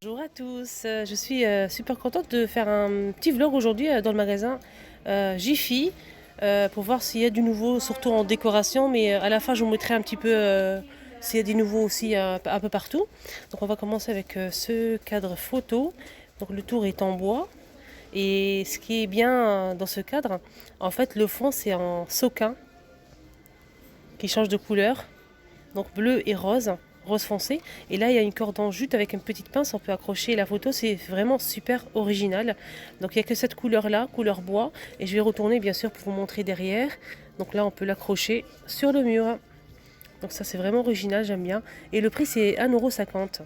Bonjour à tous, je suis super contente de faire un petit vlog aujourd'hui dans le magasin Jiffy pour voir s'il y a du nouveau, surtout en décoration, mais à la fin je vous mettrai un petit peu s'il y a du nouveau aussi un peu partout. Donc on va commencer avec ce cadre photo. Donc le tour est en bois et ce qui est bien dans ce cadre, en fait le fond c'est en sequin qui change de couleur, donc bleu et rose. Rose foncé, et là il y a une corde en jute avec une petite pince, on peut accrocher la photo, c'est vraiment super original. Donc il n'y a que cette couleur là, couleur bois, et je vais retourner bien sûr pour vous montrer derrière. Donc là on peut l'accrocher sur le mur, donc ça c'est vraiment original, j'aime bien. Et le prix c'est 1,50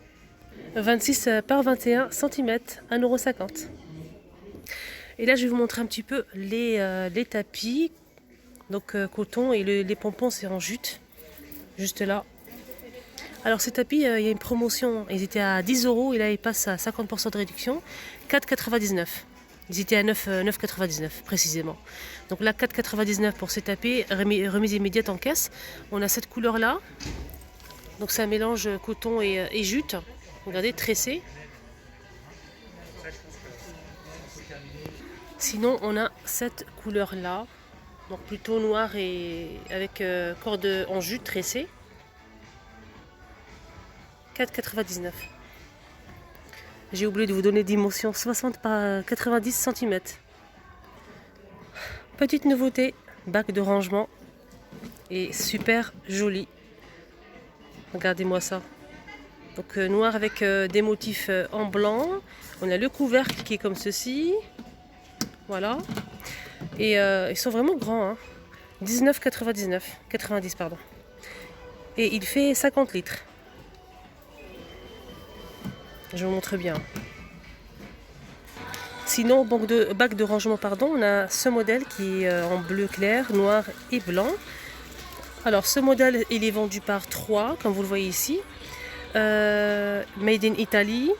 €. 26 par 21 cm, 1,50 €. Et là je vais vous montrer un petit peu les tapis, donc coton, et les pompons c'est en jute, juste là. Alors ces tapis, il y a une promotion, ils étaient à 10 € et là ils passent à 50% de réduction, 4,99 €. Ils étaient à 9,99 précisément. Donc là 4,99 pour ces tapis, remise immédiate en caisse. On a cette couleur là, donc c'est un mélange coton et jute, regardez, tressé. Sinon on a cette couleur là, donc plutôt noir et avec corde en jute tressée. 4,99 €. J'ai oublié de vous donner dimension 60 par 90 cm. Petite nouveauté, bac de rangement et super joli. Regardez-moi ça. Donc noir avec des motifs en blanc. On a le couvercle qui est comme ceci. Voilà. Et ils sont vraiment grands. 19,99 €. 90 pardon. Et il fait 50 litres. Je vous montre bien. Sinon, bac de rangement, pardon, on a ce modèle qui est en bleu clair, noir et blanc. Alors, ce modèle, il est vendu par 3, comme vous le voyez ici. Made in Italy.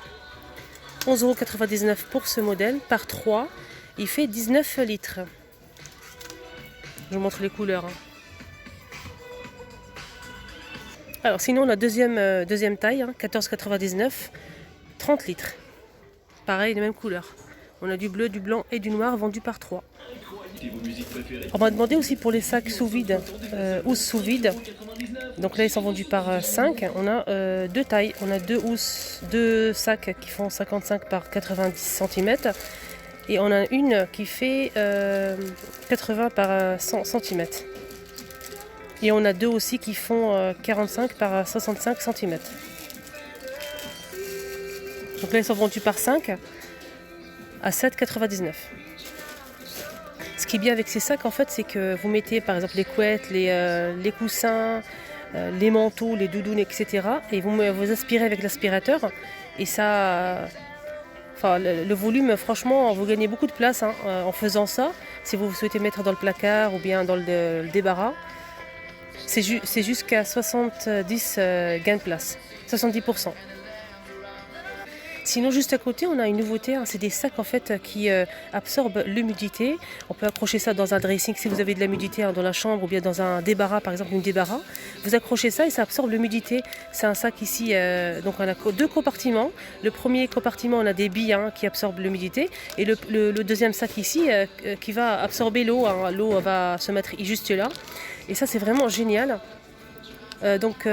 11,99 € pour ce modèle, par 3. Il fait 19 litres. Je vous montre les couleurs. Alors, sinon, la deuxième taille, 14,99 €. 30 litres. Pareil, les mêmes couleurs. On a du bleu, du blanc et du noir vendus par 3. On m'a demandé aussi pour les sacs sous vide, housses sous vide. Donc là, ils sont vendus par 5. On a deux tailles. On a deux sacs qui font 55 par 90 cm. Et on a une qui fait 80 par 100 cm. Et on a deux aussi qui font 45 par 65 cm. Donc là, ils sont vendus par 5 à 7,99 €. Ce qui est bien avec ces sacs, en fait, c'est que vous mettez par exemple les couettes, les coussins, les manteaux, les doudounes, etc. Et vous aspirez avec l'aspirateur. Et ça, le volume, franchement, vous gagnez beaucoup de place en faisant ça. Si vous souhaitez mettre dans le placard ou bien dans le débarras, c'est jusqu'à 70 gains de place, 70%. Sinon, juste à côté, on a une nouveauté, c'est des sacs en fait qui absorbent l'humidité. On peut accrocher ça dans un dressing si vous avez de l'humidité dans la chambre ou bien dans un débarras, par exemple une débarras. Vous accrochez ça et ça absorbe l'humidité. C'est un sac ici, donc on a deux compartiments. Le premier compartiment, on a des billes qui absorbent l'humidité et le deuxième sac ici qui va absorber l'eau. L'eau va se mettre juste là. Et ça, c'est vraiment génial. Donc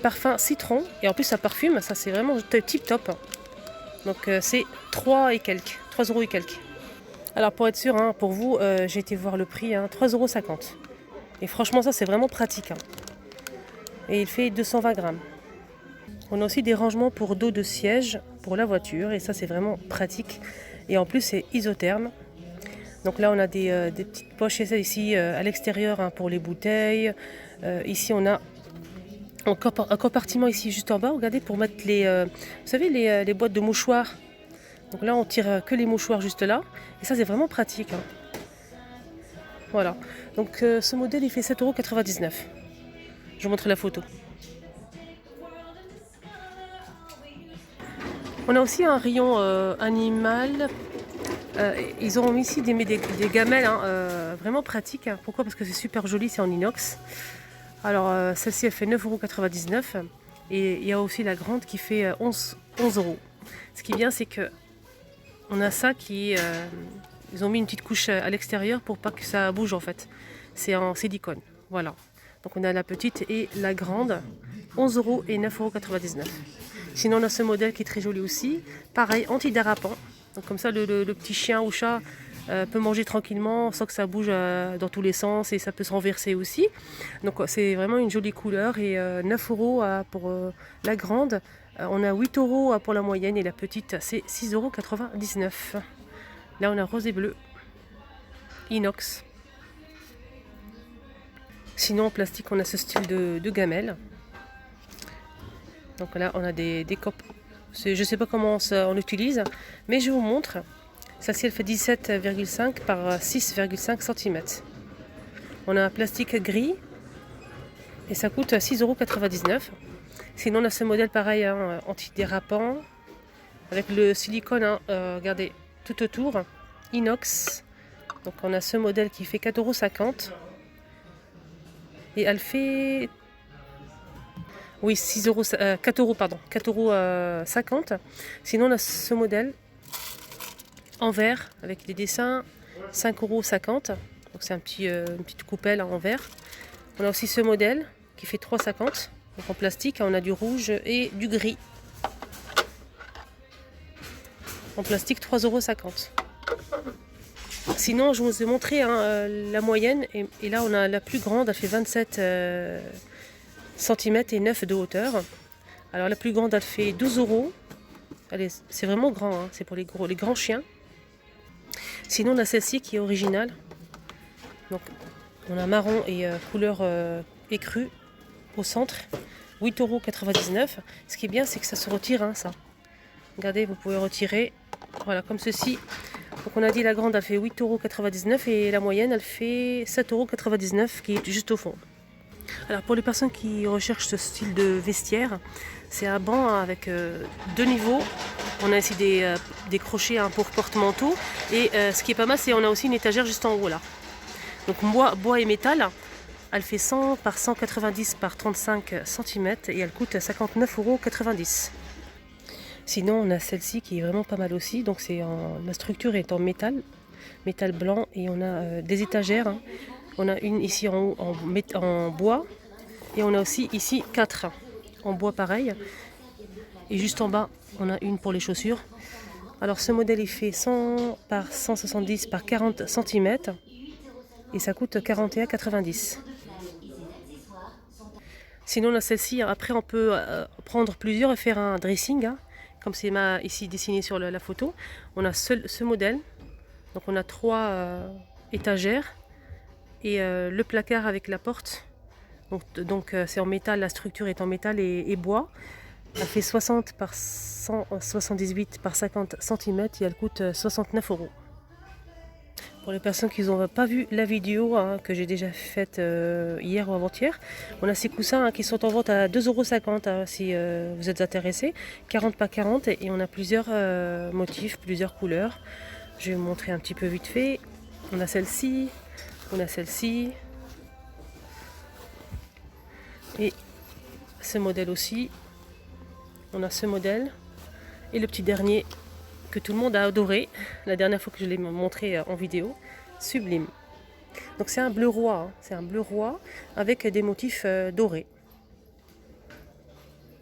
parfum citron et en plus ça parfume, ça c'est vraiment tip top. Donc c'est 3 € et quelques. Alors pour être sûr, pour vous, j'ai été voir le prix, 3,50 €. Et franchement ça c'est vraiment pratique. Et il fait 220 grammes. On a aussi des rangements pour dos de siège pour la voiture. Et ça c'est vraiment pratique. Et en plus c'est isotherme. Donc là on a des petites poches ici à l'extérieur pour les bouteilles. Ici on a un compartiment ici juste en bas, regardez, pour mettre vous savez, les boîtes de mouchoirs. Donc là on tire que les mouchoirs juste là. Et ça c'est vraiment pratique. Voilà. Donc ce modèle il fait 7,99 €. Je vous montre la photo. On a aussi un rayon animal. Ils ont mis ici des gamelles vraiment pratiques. Pourquoi? Parce que c'est super joli, c'est en inox. Alors celle-ci elle fait 9,99 € et il y a aussi la grande qui fait 11 €. Ce qui est bien, c'est que on a ça qui ils ont mis une petite couche à l'extérieur pour pas que ça bouge en fait. C'est en silicone. Voilà. Donc on a la petite et la grande, 11 € et 9,99 €. Sinon on a ce modèle qui est très joli aussi. Pareil, antidérapant. Donc comme ça le petit chien ou chat peut manger tranquillement sans que ça bouge dans tous les sens et ça peut se renverser aussi. Donc c'est vraiment une jolie couleur et 9 € pour la grande. On a 8 € pour la moyenne et la petite c'est 6,99 €. Là on a rose et bleu, inox. Sinon en plastique on a ce style de gamelle. Donc là on a des copes. Je ne sais pas comment on l'utilise, mais je vous montre. Celle-ci elle fait 17,5 par 6,5 cm. On a un plastique gris et ça coûte 6,99 €. Sinon on a ce modèle pareil, hein, antidérapant, avec le silicone, hein, regardez, tout autour, inox. Donc on a ce modèle qui fait 4,50 € et elle fait... Oui, 4 €, pardon, 4,50 €. Sinon, on a ce modèle en verre avec des dessins, 5,50 €. Donc, c'est une petite coupelle en verre. On a aussi ce modèle qui fait 3,50 €. Donc, en plastique, on a du rouge et du gris. En plastique, 3,50 €. Sinon, je vous ai montré hein, la moyenne. Et là, on a la plus grande, elle fait 27 cm et 9 de hauteur. Alors la plus grande elle fait 12 €. C'est vraiment grand, hein. C'est pour les grands chiens. Sinon on a celle-ci qui est originale. Donc on a marron et couleur écrue au centre. 8,99 €. Ce qui est bien c'est que ça se retire, hein, ça. Regardez, vous pouvez retirer. Voilà, comme ceci. Donc on a dit la grande elle fait 8,99 € et la moyenne elle fait 7,99 € qui est juste au fond. Alors pour les personnes qui recherchent ce style de vestiaire, c'est un banc avec 2 niveaux. On a ici des crochets hein, pour porte-manteau. Et ce qui est pas mal, c'est qu'on a aussi une étagère juste en haut là. Donc bois et métal, elle fait 100 par 190 par 35 cm et elle coûte 59,90 €. Sinon on a celle-ci qui est vraiment pas mal aussi. Donc la structure est en métal blanc et on a des étagères. Hein. On a une ici en haut en bois et on a aussi ici 4 en bois pareil. Et juste en bas, on a une pour les chaussures. Alors ce modèle il fait 100 par 170 par 40 cm et ça coûte 41,90 €. Sinon on a celle-ci, après on peut prendre plusieurs et faire un dressing, hein, comme c'est ici dessiné sur la photo. On a ce modèle, donc on a 3 étagères. Et le placard avec la porte, donc c'est en métal, la structure est en métal et bois. Elle fait 60 par 178 par 50 cm et elle coûte 69 €. Pour les personnes qui n'ont pas vu la vidéo hein, que j'ai déjà faite hier ou avant-hier, on a ces coussins hein, qui sont en vente à 2,50 € hein, si vous êtes intéressés. 40 par 40 et on a plusieurs motifs, plusieurs couleurs. Je vais vous montrer un petit peu vite fait. On a celle-ci. On a celle-ci et ce modèle aussi. On a ce modèle et le petit dernier que tout le monde a adoré la dernière fois que je l'ai montré en vidéo. Sublime. Donc c'est un bleu roi, hein. C'est un bleu roi avec des motifs dorés.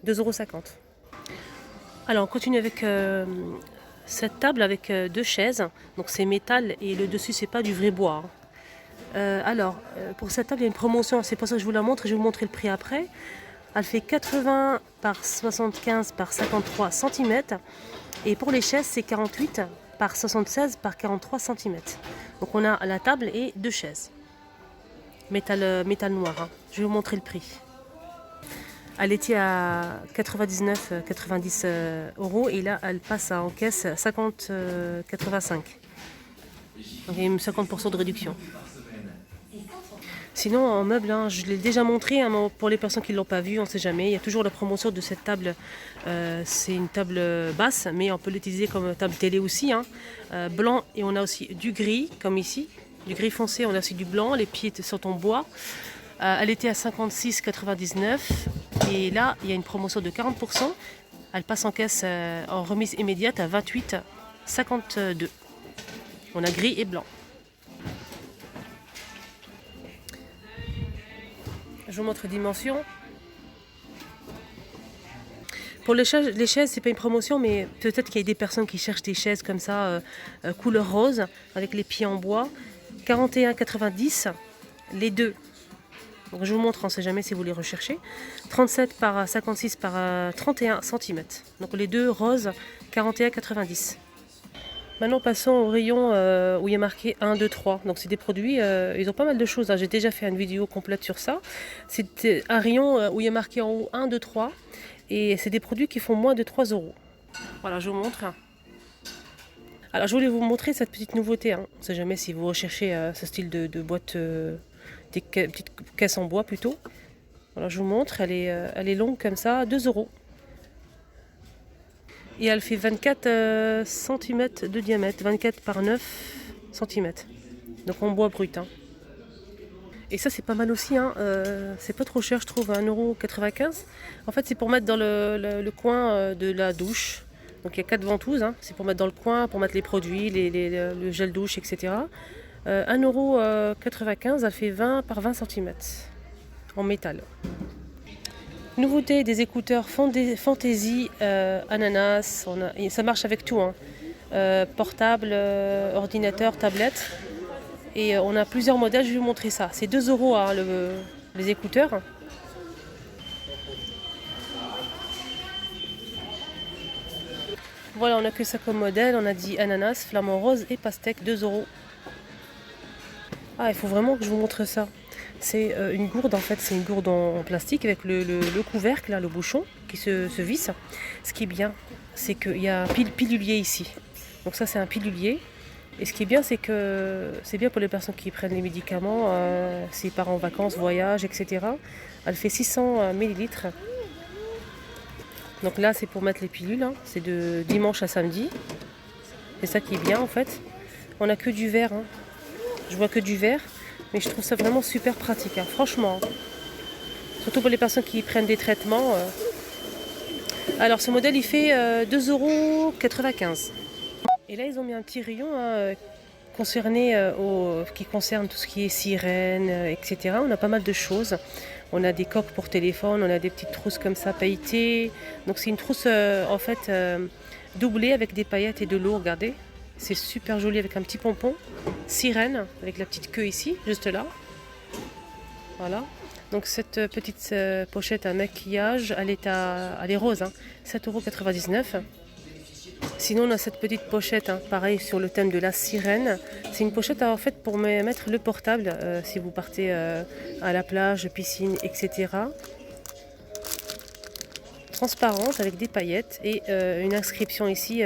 2,50 €. Alors on continue avec cette table avec 2 chaises. Donc c'est métal et le dessus c'est pas du vrai bois. Hein. Pour cette table, il y a une promotion, c'est pour ça que je vous la montre et je vais vous montrer le prix après. Elle fait 80 par 75 par 53 cm et pour les chaises, c'est 48 par 76 par 43 cm. Donc on a la table et 2 chaises. Métal noir, hein. Je vais vous montrer le prix. Elle était à 99,90 € et là, elle passe en caisse 50,85 €. Donc il y a une 50% de réduction. Sinon en meuble, hein, je l'ai déjà montré, hein, pour les personnes qui ne l'ont pas vu, on ne sait jamais. Il y a toujours la promotion de cette table. C'est une table basse, mais on peut l'utiliser comme table télé aussi. Hein, blanc et on a aussi du gris, comme ici. Du gris foncé, on a aussi du blanc. Les pieds sont en bois. Elle était à 56,99 € et là il y a une promotion de 40%. Elle passe en caisse en remise immédiate à 28,52. On a gris et blanc. Je vous montre les dimensions. Pour les chaises, c'est pas une promotion, mais peut-être qu'il y a des personnes qui cherchent des chaises comme ça, couleur rose, avec les pieds en bois. 41,90 les deux. Donc je vous montre, on ne sait jamais si vous les recherchez. 37 par 56 par 31 cm. Donc les deux roses, 41,90. Maintenant passons au rayon où il y a marqué 1, 2, 3. Donc c'est des produits, ils ont pas mal de choses, hein. J'ai déjà fait une vidéo complète sur ça. C'est un rayon où il y a marqué en haut 1, 2, 3. Et c'est des produits qui font moins de 3 €. Voilà, je vous montre. Alors je voulais vous montrer cette petite nouveauté, hein. On ne sait jamais si vous recherchez ce style de boîte, des petites caisses en bois plutôt. Voilà, je vous montre, elle est longue comme ça, 2 €. Et elle fait 24 cm de diamètre, 24 par 9 cm. Donc en bois brut, hein. Et ça c'est pas mal aussi, hein. C'est pas trop cher je trouve, 1,95 €. En fait c'est pour mettre dans le coin de la douche. Donc il y a 4 ventouses, hein. C'est pour mettre dans le coin, pour mettre les produits, le gel douche, etc. 1,95 €, elle fait 20 par 20 cm en métal. Nouveauté, des écouteurs Fantasy ananas, ça marche avec tout, hein. Portable, ordinateur, tablette. Et on a plusieurs modèles, je vais vous montrer ça. C'est 2 € hein, les écouteurs. Voilà, on a que ça comme modèle. On a dit ananas, flamant rose et pastèque, 2 €. Ah, il faut vraiment que je vous montre ça. C'est une gourde, en fait, c'est une gourde en plastique avec le couvercle, là, le bouchon qui se visse. Ce qui est bien, c'est qu'il y a un pilulier ici. Donc ça, c'est un pilulier. Et ce qui est bien, c'est que c'est bien pour les personnes qui prennent les médicaments, s'ils partent en vacances, voyagent, etc. Elle fait 600 ml. Donc là, c'est pour mettre les pilules, hein. C'est de dimanche à samedi. C'est ça qui est bien, en fait. On n'a que du vert, hein. Je vois que du vert, mais je trouve ça vraiment super pratique, hein. Franchement. Surtout pour les personnes qui prennent des traitements. Alors, ce modèle, il fait 2,95 €. Et là, ils ont mis un petit rayon, hein, qui concerne tout ce qui est sirène, etc. On a pas mal de choses. On a des coques pour téléphone, on a des petites trousses comme ça, pailletées. Donc c'est une trousse, en fait, doublée avec des paillettes et de l'eau, regardez. C'est super joli avec un petit pompon. Sirène, avec la petite queue ici, juste là. Voilà. Donc cette petite pochette à maquillage, elle est rose, hein, 7,99 €. Sinon on a cette petite pochette, hein, pareil sur le thème de la sirène. C'est une pochette en fait pour mettre le portable si vous partez à la plage, piscine, etc. Transparente avec des paillettes et une inscription ici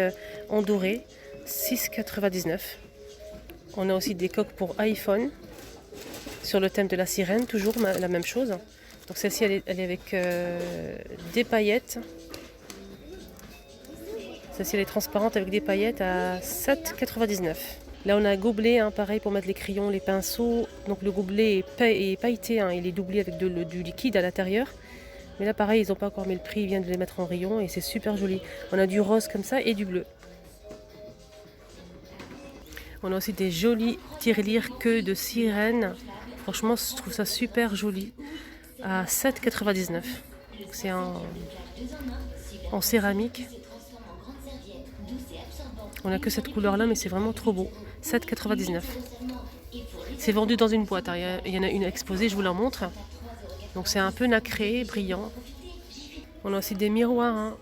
en doré, 6,99 €. On a aussi des coques pour iPhone sur le thème de la sirène, toujours la même chose. Donc celle-ci elle est avec des paillettes. Celle-ci elle est transparente avec des paillettes à 7,99 €. Là on a un gobelet, hein, pareil pour mettre les crayons, les pinceaux. Donc le gobelet est pailleté, hein, il est doublé avec du liquide à l'intérieur. Mais là pareil, ils n'ont pas encore mis le prix, ils viennent de les mettre en rayon et c'est super joli. On a du rose comme ça et du bleu. On a aussi des jolis tirelires queues de sirène. Franchement je trouve ça super joli. À 7,99 €. C'est en céramique. On n'a que cette couleur là mais c'est vraiment trop beau. 7,99 €. C'est vendu dans une boîte, hein. Il y en a une exposée, je vous la montre. Donc c'est un peu nacré, brillant. On a aussi des miroirs, hein,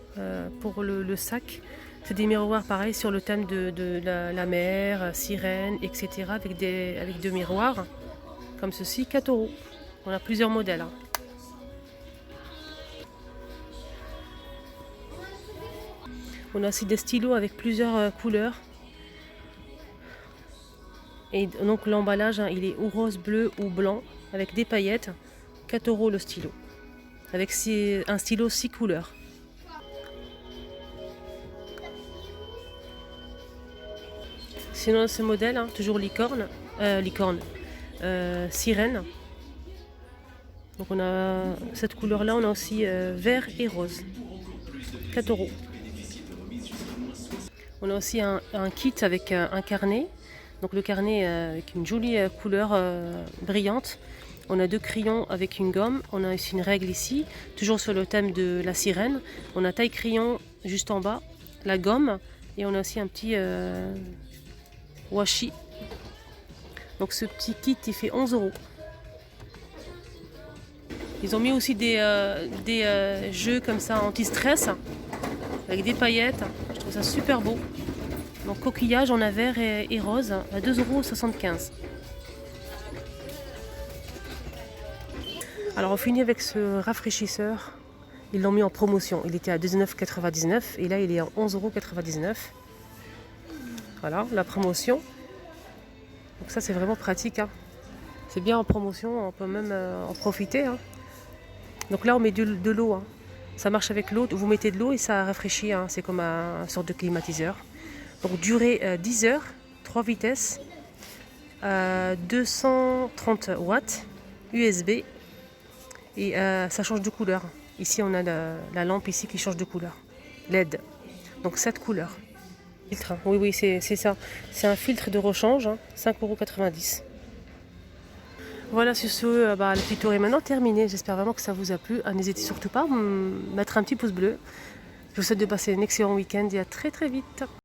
pour le sac. C'est des miroirs pareil sur le thème de la mer, sirène, etc. Avec deux miroirs comme ceci, 4 €. On a plusieurs modèles, hein. On a aussi des stylos avec plusieurs couleurs. Et donc l'emballage, hein, il est ou rose, bleu ou blanc avec des paillettes. 4 € le stylo. Avec un stylo 6 couleurs. Sinon ce modèle, hein, toujours sirène. Donc on a cette couleur là, on a aussi vert et rose. 4 euros. On a aussi un kit avec un carnet. Donc le carnet avec une jolie couleur brillante. On a 2 crayons avec une gomme. On a aussi une règle ici, toujours sur le thème de la sirène. On a taille crayon juste en bas, la gomme. Et on a aussi un petit washi. Donc ce petit kit, il fait 11 euros. Ils ont mis aussi des jeux comme ça anti-stress avec des paillettes. Je trouve ça super beau. Donc coquillage en vert et rose à 2,75 €. Alors on finit avec ce rafraîchisseur. Ils l'ont mis en promotion. Il était à 19,99 € et là il est à 11,99 €. Voilà la promotion. Donc ça c'est vraiment pratique, hein. C'est bien en promotion, on peut même en profiter, hein. Donc là on met de l'eau, hein. Ça marche avec l'eau, vous mettez de l'eau et ça rafraîchit, hein. C'est comme une sorte de climatiseur. Donc durée 10 heures, 3 vitesses, 230 watts, USB et ça change de couleur. Ici on a la lampe ici qui change de couleur, LED, donc 7 couleurs. Filtre, hein. Oui, oui, c'est ça. C'est un filtre de rechange, hein, 5,90 €. Voilà, sur ce, le petit tour est maintenant terminé. J'espère vraiment que ça vous a plu. N'hésitez surtout pas à mettre un petit pouce bleu. Je vous souhaite de passer un excellent week-end et à très très vite.